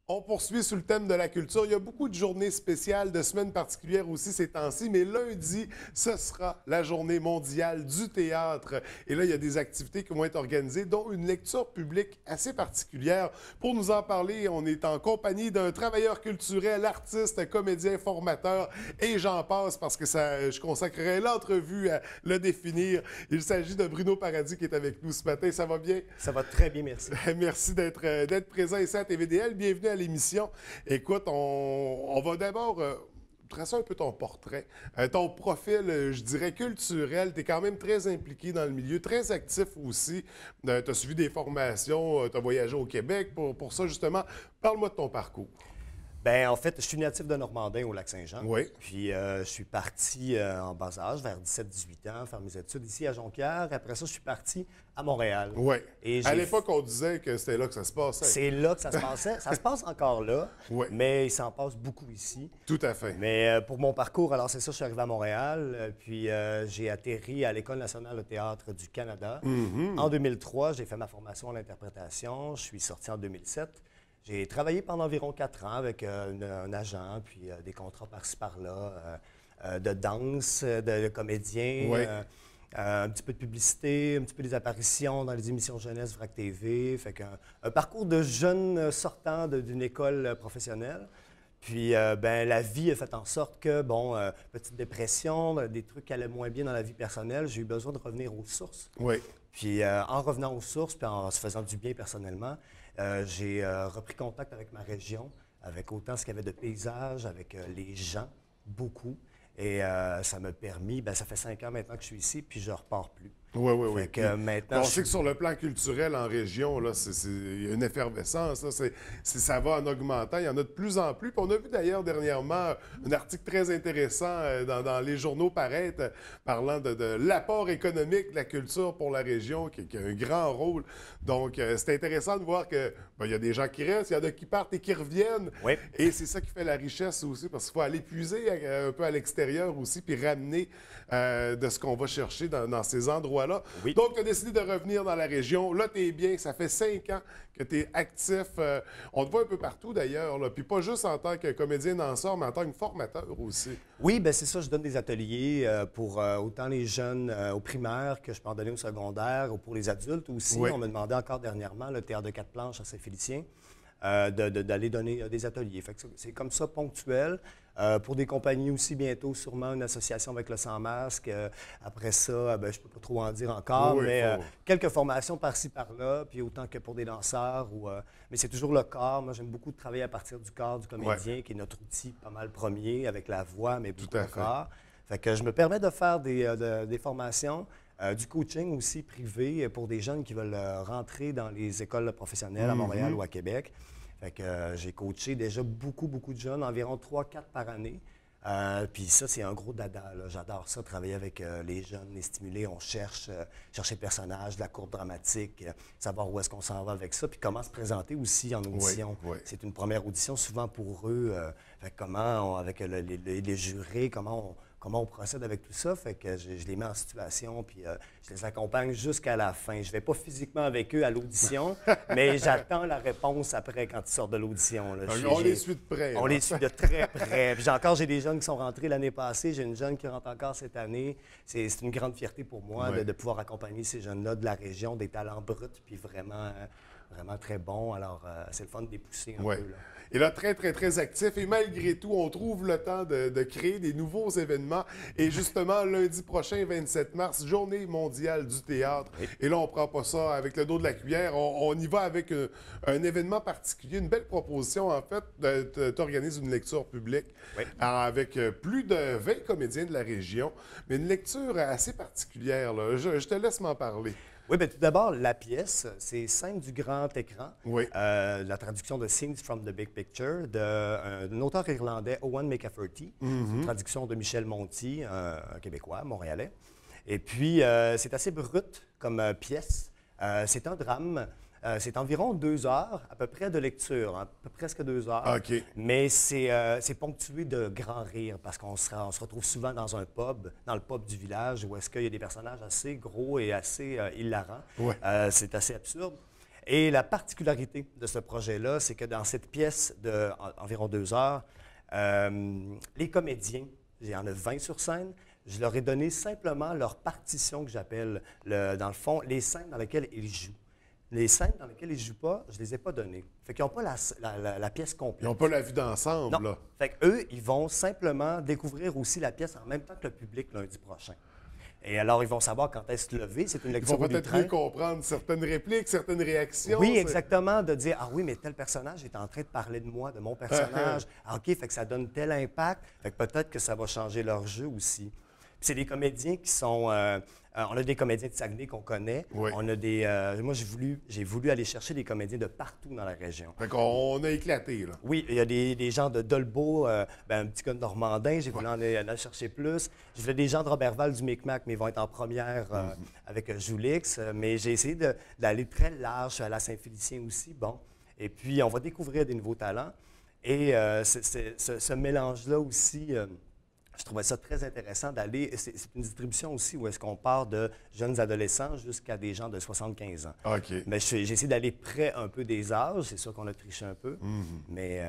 On poursuit sur le thème de la culture. Il y a beaucoup de journées spéciales, de semaines particulières aussi ces temps-ci, mais lundi, ce sera la journée mondiale du théâtre. Et là, il y a des activités qui vont être organisées, dont une lecture publique assez particulière. Pour nous en parler, on est en compagnie d'un travailleur culturel, artiste, comédien, formateur, et j'en passe parce que je consacrerai l'entrevue à le définir. Il s'agit de Bruno Paradis qui est avec nous ce matin. Ça va bien? Ça va très bien, merci. Merci d'être présent ici à TVDL. Bienvenue à l'émission. Écoute, on va d'abord tracer un peu ton portrait, ton profil, je dirais, culturel. Tu es quand même très impliqué dans le milieu, très actif aussi. Tu as suivi des formations, tu as voyagé au Québec pour ça, justement. Parle-moi de ton parcours. Bien, en fait, je suis natif de Normandin, au Lac-Saint-Jean. Oui. Puis, je suis parti en bas âge, vers 17-18 ans, faire mes études ici à Jonquière. Après ça, je suis parti à Montréal. Oui. Et à l'époque, on disait que c'était là que ça se passait. C'est là que ça se passait. Ça se passe encore là, Oui. mais il s'en passe beaucoup ici. Tout à fait. Mais pour mon parcours, alors c'est ça, je suis arrivé à Montréal, puis j'ai atterri à l'École nationale de théâtre du Canada. En 2003, j'ai fait ma formation en interprétation. Je suis sorti en 2007. J'ai travaillé pendant environ 4 ans avec un agent, puis des contrats par-ci par-là, de danse, de comédien, Oui. un petit peu de publicité, un petit peu des apparitions dans les émissions jeunesse VRAC TV. Fait un parcours de jeune sortant d'une école professionnelle. Puis, ben, la vie a fait en sorte que, bon, petite dépression, des trucs qui allaient moins bien dans la vie personnelle, j'ai eu besoin de revenir aux sources. Oui. Puis, en revenant aux sources, puis en se faisant du bien personnellement, j'ai repris contact avec ma région, avec autant ce qu'il y avait de paysages, avec les gens, beaucoup. Et ça m'a permis, ben, ça fait 5 ans maintenant que je suis ici, puis je ne repars plus. Oui, oui, oui. Fait que maintenant, On sait que sur le plan culturel en région, là, il y a une effervescence. Là, ça va en augmentant. Il y en a de plus en plus. Puis on a vu d'ailleurs dernièrement un article très intéressant dans les journaux paraître parlant de l'apport économique de la culture pour la région, qui a un grand rôle. Donc, c'est intéressant de voir que il y a des gens qui restent, il y en a qui partent et qui reviennent. Oui. Et c'est ça qui fait la richesse aussi, parce qu'il faut aller puiser un peu à l'extérieur aussi, puis ramener de ce qu'on va chercher dans ces endroits-là. Oui. Donc, tu as décidé de revenir dans la région. Là, tu es bien. Ça fait 5 ans que tu es actif. On te voit un peu partout, d'ailleurs. Puis pas juste en tant que comédien-danseur, mais en tant que formateur aussi. Oui, bien c'est ça. Je donne des ateliers pour autant les jeunes au primaire que je peux en donner au secondaire ou pour les adultes aussi. Oui. On me demandait encore dernièrement, le théâtre de 4 planches à Saint-Félicien, d'aller donner des ateliers. Fait que c'est comme ça, ponctuel. Pour des compagnies aussi, bientôt, sûrement une association avec le Sans Masque. Après ça, ben, je ne peux pas trop en dire encore, Oui, mais quelques formations par-ci, par-là, puis autant que pour des danseurs. Mais c'est toujours le corps. Moi, j'aime beaucoup travailler à partir du corps du comédien, qui est notre outil pas mal premier, avec la voix, mais beaucoup Tout à le fait. corps. Fait que je me permets de faire des formations. Du coaching aussi privé pour des jeunes qui veulent rentrer dans les écoles professionnelles à Montréal ou à Québec. Fait que j'ai coaché déjà beaucoup de jeunes, environ 3-4 par année. Puis ça, c'est un gros dada, là. J'adore ça, travailler avec les jeunes, les stimuler. On chercher le personnage, la courbe dramatique, savoir où est-ce qu'on s'en va avec ça, puis comment se présenter aussi en audition. Oui. C'est une première audition souvent pour eux. Fait que avec les jurés, comment on procède avec tout ça. Fait que je les mets en situation, puis je les accompagne jusqu'à la fin. Je ne vais pas physiquement avec eux à l'audition, mais j'attends la réponse après quand ils sortent de l'audition. Là. On les suit de près. On les suit de très près. Puis j'ai des jeunes qui sont rentrés l'année passée. J'ai une jeune qui rentre encore cette année. C'est une grande fierté pour moi de pouvoir accompagner ces jeunes-là de la région, des talents bruts, puis vraiment très bons. Alors, c'est le fun de les pousser un peu. Là. Et là, très actif. Et malgré tout, on trouve le temps de créer des nouveaux événements. Et justement, lundi prochain, 27 mars, Journée mondiale du théâtre. Oui. Et là, on prend pas ça avec le dos de la cuillère. On y va avec un événement particulier, une belle proposition, en fait. Tu organises une lecture publique avec plus de 20 comédiens de la région. Mais une lecture assez particulière, là. Je te laisse m'en parler. Oui, bien tout d'abord, la pièce, c'est Scènes du grand écran. Oui. La traduction de Scenes from the Big Picture d'un auteur irlandais, Owen McCafferty. C'est une traduction de Michel Monti, un Québécois, montréalais. Et puis, c'est assez brut comme pièce. C'est un drame. C'est environ 2 heures, à peu près de lecture, hein, presque 2 heures. OK. Mais c'est ponctué de grands rires parce qu'on se retrouve souvent dans un pub, dans le pub du village, où est-ce qu'il y a des personnages assez gros et assez hilarants. Ouais. C'est assez absurde. Et la particularité de ce projet-là, c'est que dans cette pièce d'environ 2 heures, les comédiens, il y en a 20 sur scène, je leur ai donné simplement leur partition que j'appelle, dans le fond, les scènes dans lesquelles ils jouent. Les scènes dans lesquelles ils ne jouent pas, je ne les ai pas données. Fait qu'ils n'ont pas la pièce complète. Ils n'ont pas la vue d'ensemble, non. là. Fait qu'eux, ils vont simplement découvrir aussi la pièce en même temps que le public lundi prochain. Et alors, ils vont savoir quand est-ce lever. C'est une Ils lecture vont du peut-être train. mieux comprendre certaines répliques, certaines réactions. Oui, c'est- exactement, de dire, ah oui, mais tel personnage est en train de parler de moi, de mon personnage. Ah, OK, fait que ça donne tel impact. Fait que peut-être que ça va changer leur jeu aussi. Puis c'est des comédiens qui sont... on a des comédiens de Saguenay qu'on connaît. Oui. On a des... moi, j'ai voulu aller chercher des comédiens de partout dans la région. Fait qu'on a éclaté, là. Oui, il y a des gens de Dolbeau, un petit gars de Normandin, j'ai voulu en aller chercher plus. Je voulais des gens de Robertval, du Micmac, mais ils vont être en première avec Joulix. Mais j'ai essayé d'aller très large à la Saint-Félicien aussi, bon. Et puis, on va découvrir des nouveaux talents. Et ce mélange-là aussi... je trouvais ça très intéressant d'aller. C'est une distribution aussi où est-ce qu'on part de jeunes adolescents jusqu'à des gens de 75 ans. OK. Mais j'ai essayé d'aller près un peu des âges. C'est sûr qu'on a triché un peu. Mais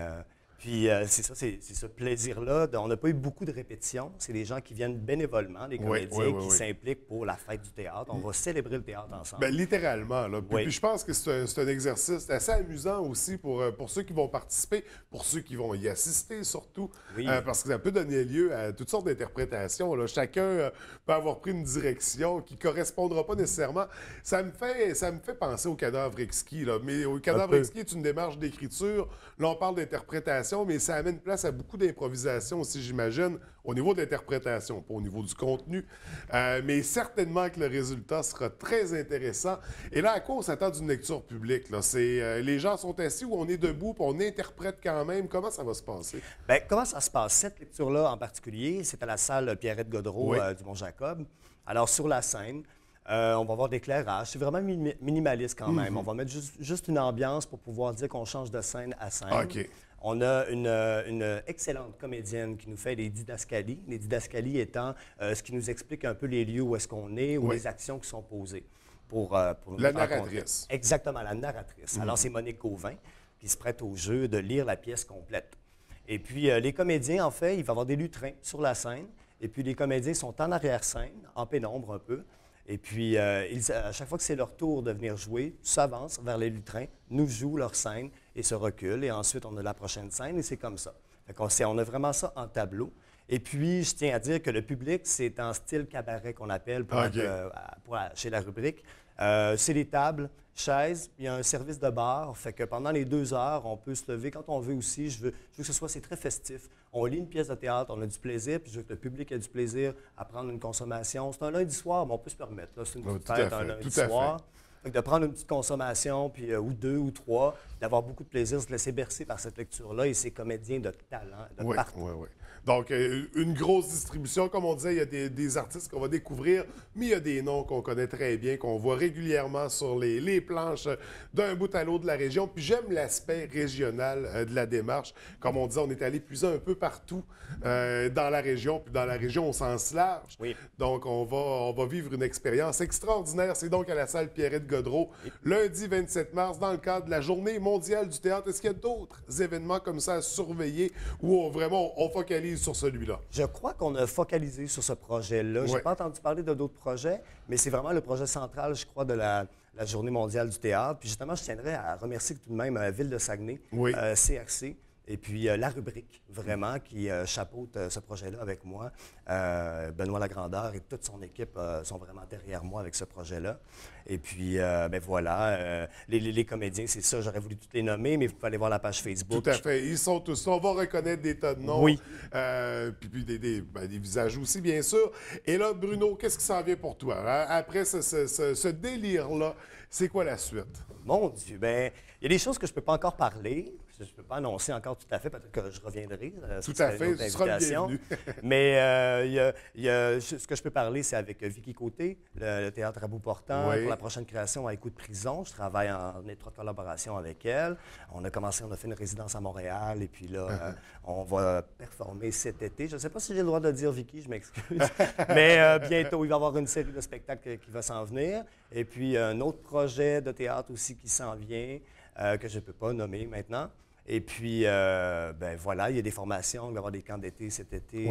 puis c'est ça, c'est ce plaisir-là. On n'a pas eu beaucoup de répétitions. C'est des gens qui viennent bénévolement, des comédiens qui s'impliquent pour la fête du théâtre. On va célébrer le théâtre ensemble. Bien, littéralement. Là. Oui. Puis je pense que c'est un exercice assez amusant aussi pour ceux qui vont participer, pour ceux qui vont y assister surtout, Oui. parce que ça peut donner lieu à toutes sortes d'interprétations. Là. Chacun peut avoir pris une direction qui ne correspondra pas nécessairement. Ça me fait penser au cadavre exquis. Là. Mais au cadavre exquis est une démarche d'écriture. Là, on parle d'interprétation, mais ça amène place à beaucoup d'improvisation aussi, j'imagine, au niveau de l'interprétation, pas au niveau du contenu. Mais certainement que le résultat sera très intéressant. Et là, à quoi on s'attend d'une lecture publique? Là? Les gens sont assis ou on est debout, puis on interprète quand même. Comment ça va se passer? Bien, comment ça se passe? Cette lecture-là en particulier, c'est à la salle Pierrette Godreau du Mont-Jacob. Alors, sur la scène, on va avoir d'éclairage. C'est vraiment minimaliste quand même. On va mettre juste une ambiance pour pouvoir dire qu'on change de scène à scène. OK. On a une excellente comédienne qui nous fait des didascalies. Les didascalies étant ce qui nous explique un peu les lieux où est-ce qu'on est ou les actions qui sont posées. Pour La narratrice. Exactement, la narratrice. Alors, c'est Monique Gauvin qui se prête au jeu de lire la pièce complète. Et puis, les comédiens, en fait, il va y avoir des lutrins sur la scène. Et puis, les comédiens sont en arrière-scène, en pénombre un peu. Et puis, à chaque fois que c'est leur tour de venir jouer, s'avancent vers les lutrins, nous jouent leur scène et se reculent. Et ensuite, on a la prochaine scène et c'est comme ça. On a vraiment ça en tableau. Et puis, je tiens à dire que le public, c'est en style cabaret qu'on appelle chez la rubrique. C'est des tables, chaises, il y a un service de bar. Fait que pendant les 2 heures, on peut se lever quand on veut aussi. Je veux que ce soit, c'est très festif. On lit une pièce de théâtre, on a du plaisir, puis je veux que le public ait du plaisir à prendre une consommation. C'est un lundi soir, mais on peut se permettre. Là, c'est une petite fête, un lundi soir. Fait que de prendre une petite consommation, puis, ou 2 ou 3, d'avoir beaucoup de plaisir, se laisser bercer par cette lecture-là et ces comédiens de talent, de partout. Oui. Donc, une grosse distribution. Comme on disait, il y a des artistes qu'on va découvrir, mais il y a des noms qu'on connaît très bien, qu'on voit régulièrement sur les planches d'un bout à l'autre de la région. Puis j'aime l'aspect régional de la démarche. Comme on disait, on est allé puiser un peu partout dans la région, puis dans la région au sens large. Oui. Donc, on va vivre une expérience extraordinaire. C'est donc à la salle Pierrette Godreau, lundi 27 mars, dans le cadre de la Journée mondiale du théâtre. Est-ce qu'il y a d'autres événements comme ça à surveiller ou vraiment on focalise sur celui-là? Je crois qu'on a focalisé sur ce projet-là. Je n'ai pas entendu parler de d'autres projets, mais c'est vraiment le projet central, je crois, de la Journée mondiale du théâtre. Puis justement, je tiendrais à remercier tout de même la Ville de Saguenay, CRC, et puis la rubrique, vraiment, qui chapeaute ce projet-là avec moi. Benoît Lagrandeur et toute son équipe sont vraiment derrière moi avec ce projet-là. Et puis, voilà, les comédiens, c'est ça, j'aurais voulu tous les nommer, mais vous pouvez aller voir la page Facebook. Tout à fait, ils sont tous là. On va reconnaître des tas de noms. Oui. Puis des visages aussi, bien sûr. Et là, Bruno, qu'est-ce qui s'en vient pour toi? Après ce délire-là, c'est quoi la suite? Mon Dieu, bien, il y a des choses que je ne peux pas encore parler. je ne peux pas annoncer encore tout à fait, peut-être que je reviendrai. Tout à fait, tu seras le bienvenu. Mais ce que je peux parler, c'est avec Vicky Côté, le théâtre à bout portant, pour la prochaine création à Écoute Prison. Je travaille en étroite collaboration avec elle. On a fait une résidence à Montréal, et puis là, on va performer cet été. Je ne sais pas si j'ai le droit de le dire, Vicky, je m'excuse. Mais bientôt, il va y avoir une série de spectacles qui va s'en venir. Et puis, un autre projet de théâtre aussi qui s'en vient, que je ne peux pas nommer maintenant. Et puis, voilà, il y a des formations, il va y avoir des camps d'été cet été.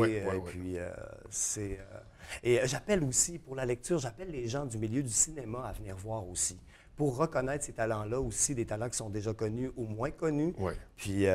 Et j'appelle aussi, pour la lecture, j'appelle les gens du milieu du cinéma à venir voir aussi, pour reconnaître ces talents-là aussi, des talents qui sont déjà connus ou moins connus. Puis,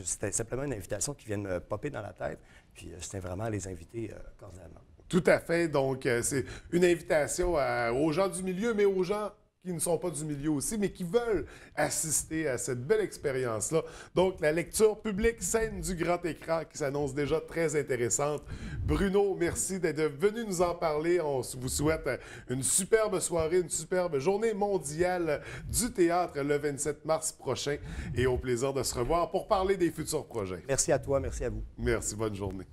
c'était simplement une invitation qui vient de me popper dans la tête. Puis, je tiens vraiment à les inviter cordialement. Tout à fait. Donc, c'est une invitation aux gens du milieu, mais aux gens qui ne sont pas du milieu aussi, mais qui veulent assister à cette belle expérience-là. Donc, la lecture publique, scène du grand écran, qui s'annonce déjà très intéressante. Bruno, merci d'être venu nous en parler. On vous souhaite une superbe soirée, une superbe journée mondiale du théâtre le 27 mars prochain et au plaisir de se revoir pour parler des futurs projets. Merci à toi, merci à vous. Merci, bonne journée.